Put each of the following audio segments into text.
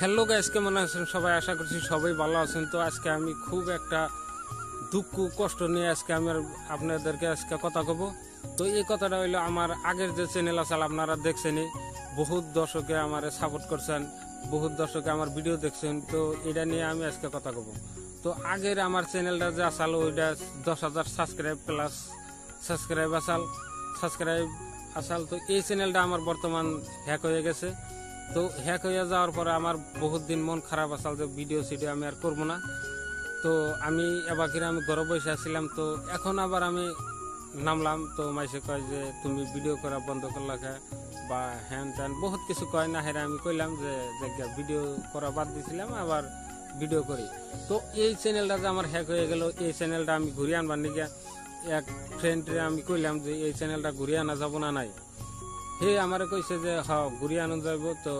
Hello guys, কেমন আছেন সবাই? আশা করছি সবাই ভালো আছেন। তো আজকে আমি খুব একটা দুঃখ কষ্ট নিয়ে আজকে আমি আপনাদেরকে আজকে কথা কব। তো এই কথাটা হইলো, আমার আগের যে চ্যানেল আছে আপনারা দেখছেনই, বহুত দর্শকে আমার সাপোর্ট করছেন, বহুত দর্শকে আমার ভিডিও দেখছেন। তো এটা নিয়ে আমি আজকে কথা কব। তো আগের আমার চ্যানেলটা যে আসাল ওইটা 10,000 সাবস্ক্রাইব প্লাস সাবস্ক্রাইব আসাল। তো এই চ্যানেলটা আমার বর্তমান হ্যাক হয়ে গেছে। তো হ্যাক হয়ে যাওয়ার পরে আমার বহুত দিন মন খারাপ আসাল যে ভিডিও আমি আর করবো না। তো আমি এবার আমি ঘরে বসে আসছিলাম। তো এখন আবার আমি নামলাম। তো মাইসে কয় যে তুমি ভিডিও করা বন্ধ করলা বা হ্যান ত্যান বহুত কিছু কয় না। হেরা আমি কইলাম যে ভিডিও করা বাদ দিয়েছিলাম, আবার ভিডিও করি। তো এই চ্যানেলটা যে আমার হ্যাক হয়ে গেল, এই চ্যানেলটা আমি ঘুরিয়ে আনবার নিয়ে এক ফ্রেন্ডে আমি কইলাম যে এই চ্যানেলটা ঘুরিয়ে আনা যাবো না নাই। হে আমারে কইছে যে ঘুরিয়ে আনন্দ যাইব। তো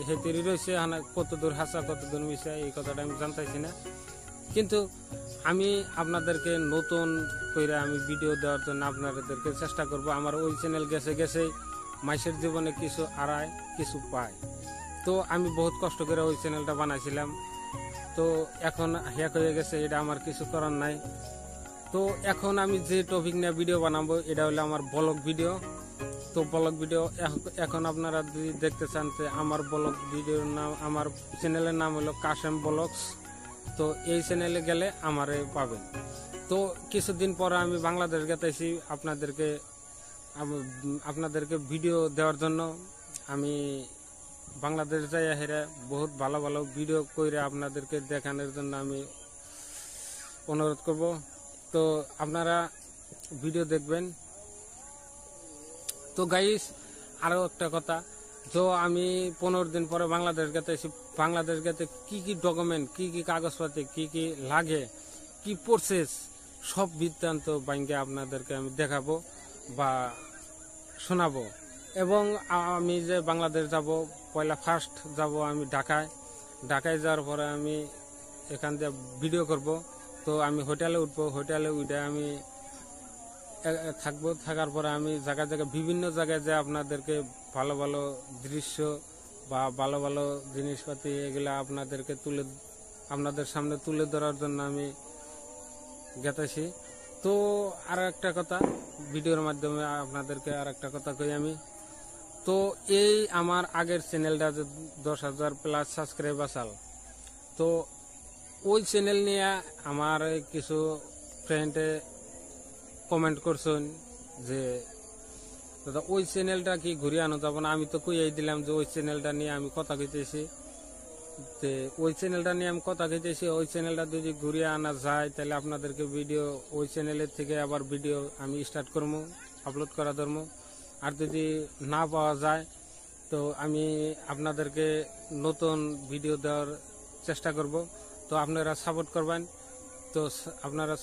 হে তৈরি রয়েছে, কত দূর হাসা কত দূর মিশা এই কথাটা আমি জানতেছি না। কিন্তু আমি আপনাদেরকে নতুন করে আমি ভিডিও দেওয়ার জন্য আপনাদেরকে চেষ্টা করব। আমার ওই চ্যানেল গেছে মাইসের জীবনে কিছু আড়ায় কিছু পায়। তো আমি বহুত কষ্ট করে ওই চ্যানেলটা বানাইছিলাম। তো এখন হ্যাক হয়ে গেছে, এটা আমার কিছু করার নাই। তো এখন আমি যে টপিক নিয়ে ভিডিও বানাবো এটা হলো আমার ব্লগ ভিডিও। তো ব্লগ ভিডিও এখন আপনারা যদি দেখতে চান যে আমার ব্লগ ভিডিওর নাম, আমার চ্যানেলের নাম হলো কাশেম ব্লগস। তো এই চ্যানেলে গেলে আমারে পাবেন। তো কিছুদিন পরে আমি বাংলাদেশ গেতেছি আপনাদেরকে ভিডিও দেওয়ার জন্য। আমি বাংলাদেশ যাই হেরে বহুত ভালো ভালো ভিডিও করে আপনাদেরকে দেখানোর জন্য আমি অনুরোধ করব। তো আপনারা ভিডিও দেখবেন। তো গাইস, আরো একটা কথা, তো আমি 15 দিন পরে বাংলাদেশ গেতেছি। বাংলাদেশ গেতে কি কি ডকুমেন্ট, কি কি কাগজপাতি, কি কি লাগে, কি প্রসেস, সব বৃত্তান্ত বাইঙ্গে আপনাদেরকে আমি দেখাবো বা শোনাবো। এবং আমি যে বাংলাদেশ যাব, পয়লা ফার্স্ট যাব আমি ঢাকায় যাওয়ার পরে আমি এখান দিয়ে ভিডিও করব। তো আমি হোটেলে উঠবো, হোটেলে উঠে আমি থাকবো। থাকার পরে আমি জায়গায় বিভিন্ন জায়গায় যে আপনাদেরকে ভালো ভালো দৃশ্য বা ভালো ভালো জিনিসপাতি এগুলা আপনাদের সামনে তুলে ধরার জন্য আমি গেতেছি। তো আর একটা কথা, ভিডিওর মাধ্যমে আপনাদেরকে আর একটা কথা কই আমি। তো এই আমার আগের চ্যানেলটা যে 10,000 প্লাস সাবস্ক্রাইব আসাল, তো ওই চ্যানেল নিয়ে আমার কিছু ফ্রেন্ডে কমেন্ট করছেন যে দাদা ওই চ্যানেলটা কি ঘুরিয়ে আনো যাব না। আমি তো কইয়াই দিলাম যে ওই চ্যানেলটা নিয়ে আমি কথা কইতেছি, ওই চ্যানেলটা নিয়ে আমি কথা কইতেছি। ওই চ্যানেলটা যদি ঘুরিয়ে আনা যায় তাহলে আপনাদেরকে ভিডিও ওই চ্যানেলের থেকে আবার ভিডিও আমি স্টার্ট করবো, আপলোড করা ধরবো। আর যদি না পাওয়া যায় তো আমি আপনাদেরকে নতুন ভিডিও দেওয়ার চেষ্টা করব। তো আপনারা সাপোর্ট করবেন। তো আপনারা